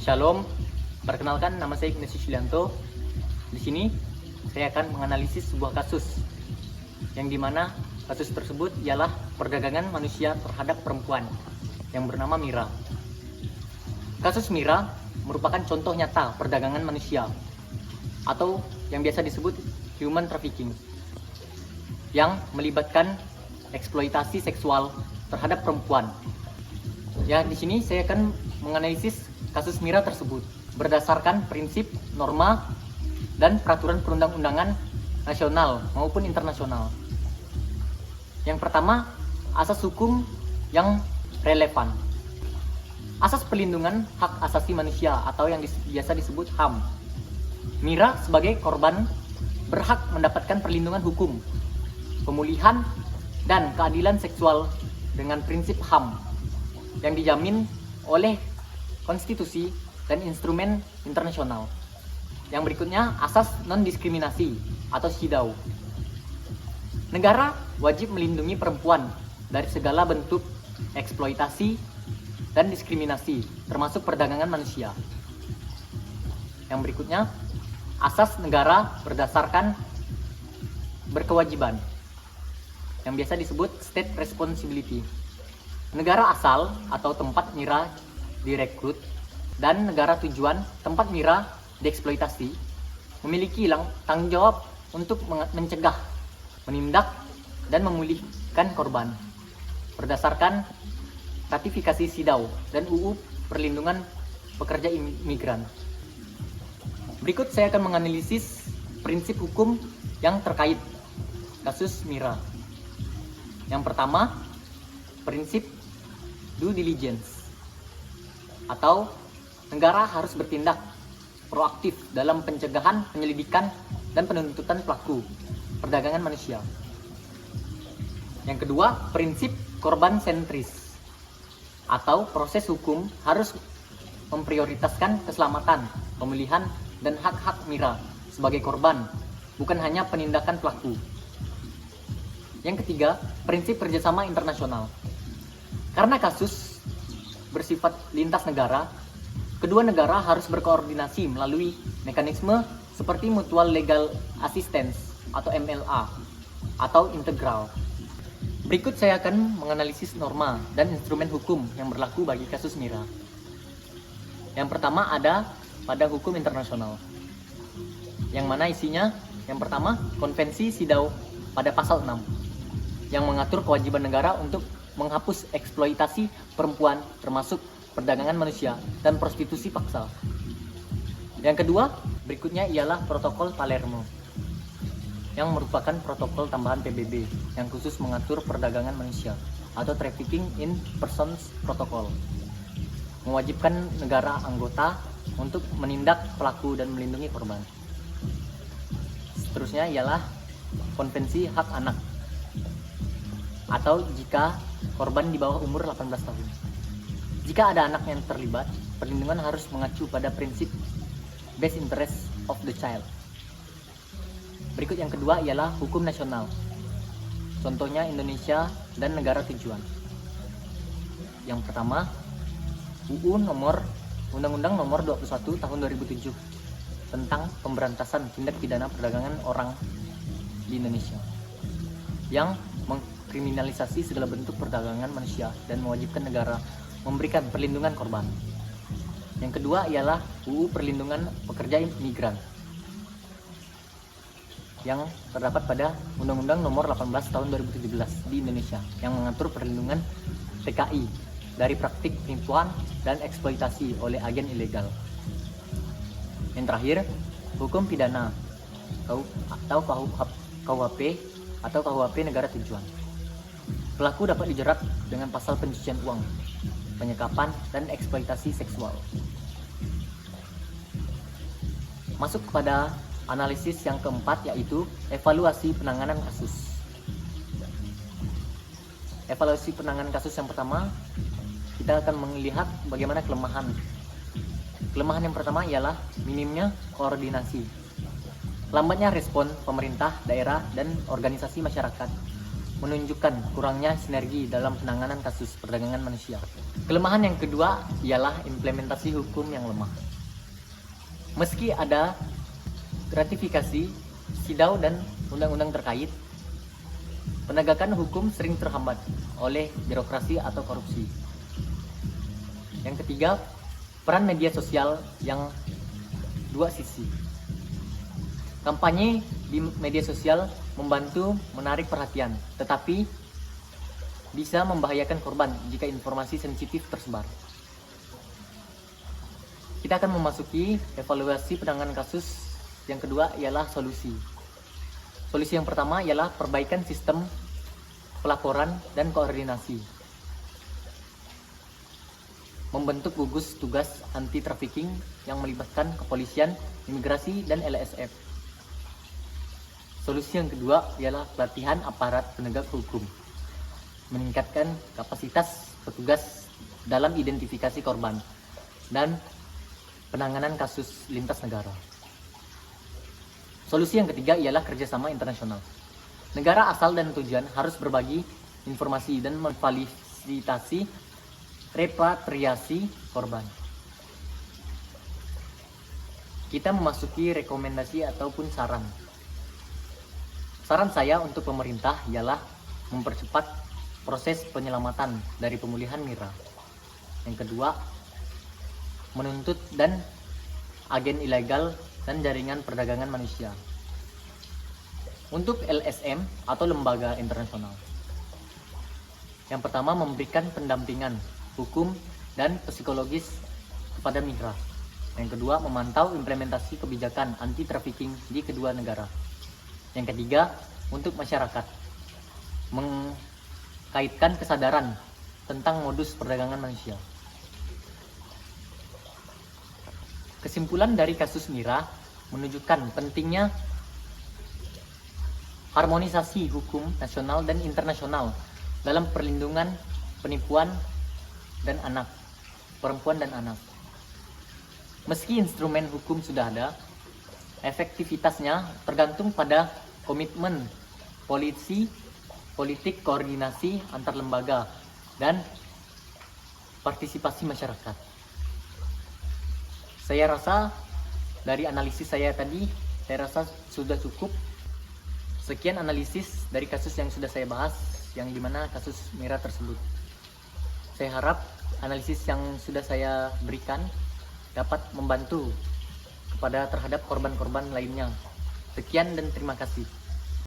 Shalom, perkenalkan nama saya Ignatius Yulianto. Di sini saya akan menganalisis sebuah kasus yang dimana kasus tersebut ialah perdagangan manusia terhadap perempuan yang bernama Mira. Kasus Mira merupakan contoh nyata perdagangan manusia atau yang biasa disebut human trafficking yang melibatkan eksploitasi seksual terhadap perempuan. Ya, di sini saya akan menganalisis kasus Mira tersebut berdasarkan prinsip, norma, dan peraturan perundang-undangan nasional maupun internasional. Yang pertama, asas hukum yang relevan. Asas pelindungan hak asasi manusia atau yang biasa disebut HAM. Mira sebagai korban berhak mendapatkan perlindungan hukum, pemulihan, dan keadilan seksual dengan prinsip HAM yang dijamin oleh konstitusi dan instrumen internasional. Yang berikutnya, asas non-diskriminasi atau CEDAW. Negara wajib melindungi perempuan dari segala bentuk eksploitasi dan diskriminasi, termasuk perdagangan manusia. Yang berikutnya, asas negara berdasarkan berkewajiban, yang biasa disebut state responsibility. Negara asal atau tempat Mira direkrut dan negara tujuan tempat Mira dieksploitasi memiliki tanggung jawab untuk mencegah, menindak, dan memulihkan korban berdasarkan ratifikasi CEDAW dan UU Perlindungan Pekerja Imigran. Berikut saya akan menganalisis prinsip hukum yang terkait kasus Mira. Yang pertama, prinsip due diligence, atau negara harus bertindak proaktif dalam pencegahan, penyelidikan, dan penuntutan pelaku perdagangan manusia. Yang kedua, prinsip korban sentris, atau proses hukum harus memprioritaskan keselamatan, pemulihan, dan hak-hak Mira sebagai korban, bukan hanya penindakan pelaku. Yang ketiga, prinsip kerjasama internasional. Karena kasus bersifat lintas negara, kedua negara harus berkoordinasi melalui mekanisme seperti Mutual Legal Assistance atau MLA atau integral. Berikut saya akan menganalisis norma dan instrumen hukum yang berlaku bagi kasus Mira. Yang pertama ada pada hukum internasional, yang mana isinya yang pertama Konvensi CEDAW pada pasal 6 yang mengatur kewajiban negara untuk menghapus eksploitasi perempuan termasuk perdagangan manusia dan prostitusi paksa. Yang kedua, berikutnya ialah Protokol Palermo yang merupakan protokol tambahan PBB yang khusus mengatur perdagangan manusia atau Trafficking in Persons Protocol, mewajibkan negara anggota untuk menindak pelaku dan melindungi korban. Seterusnya ialah Konvensi Hak Anak, atau jika korban di bawah umur 18 tahun. Jika ada anak yang terlibat, perlindungan harus mengacu pada prinsip best interest of the child. Berikut yang kedua ialah hukum nasional. Contohnya Indonesia dan negara tujuan. Yang pertama, Undang-Undang Nomor 21 Tahun 2007 tentang pemberantasan tindak pidana perdagangan orang di Indonesia yang mengkriminalisasi segala bentuk perdagangan manusia dan mewajibkan negara memberikan perlindungan korban. Yang kedua ialah UU Perlindungan Pekerja Migran yang terdapat pada Undang-Undang Nomor 18 Tahun 2017 di Indonesia yang mengatur perlindungan TKI dari praktik penipuan dan eksploitasi oleh agen ilegal. Yang terakhir, hukum pidana atau KUHP atau KUHP negara tujuan. Pelaku dapat dijerat dengan pasal pencucian uang, penyekapan, dan eksploitasi seksual. Masuk kepada analisis yang keempat, yaitu evaluasi penanganan kasus. Evaluasi penanganan kasus yang pertama, kita akan melihat bagaimana kelemahan. Kelemahan yang pertama ialah minimnya koordinasi, lambatnya respon pemerintah, daerah, dan organisasi masyarakat menunjukkan kurangnya sinergi dalam penanganan kasus perdagangan manusia. Kelemahan yang kedua ialah implementasi hukum yang lemah. Meski ada ratifikasi SIDAW dan undang-undang terkait, penegakan hukum sering terhambat oleh birokrasi atau korupsi. Yang ketiga, peran media sosial yang dua sisi. Kampanye di media sosial membantu menarik perhatian, tetapi bisa membahayakan korban jika informasi sensitif tersebar. Kita akan memasuki evaluasi penanganan kasus. Yang kedua ialah solusi. Solusi yang pertama ialah perbaikan sistem pelaporan dan koordinasi. Membentuk gugus tugas anti trafficking yang melibatkan kepolisian, imigrasi, dan LSF. Solusi yang kedua ialah pelatihan aparat penegak hukum, meningkatkan kapasitas petugas dalam identifikasi korban dan penanganan kasus lintas negara. Solusi yang ketiga ialah kerjasama internasional. Negara asal dan tujuan harus berbagi informasi dan memfasilitasi repatriasi korban. Kita memasuki rekomendasi ataupun saran. Saran saya untuk pemerintah ialah mempercepat proses penyelamatan dari pemulihan Mira. Yang kedua, menuntut dan agen ilegal dan jaringan perdagangan manusia. Untuk LSM atau lembaga internasional. Yang pertama, memberikan pendampingan hukum dan psikologis kepada Mira. Yang kedua, memantau implementasi kebijakan anti trafficking di kedua negara. Yang ketiga, untuk masyarakat, mengkaitkan kesadaran tentang modus perdagangan manusia. Kesimpulan dari kasus Mira menunjukkan pentingnya harmonisasi hukum nasional dan internasional dalam perlindungan penipuan dan anak, perempuan dan anak. Meski instrumen hukum sudah ada, efektivitasnya tergantung pada komitmen polisi, politik koordinasi antar lembaga, dan partisipasi masyarakat. Saya rasa dari analisis saya tadi, saya rasa sudah cukup. Sekian analisis dari kasus yang sudah saya bahas, yang dimana kasus Mira tersebut. Saya harap analisis yang sudah saya berikan dapat membantu terhadap korban-korban lainnya. Sekian dan terima kasih.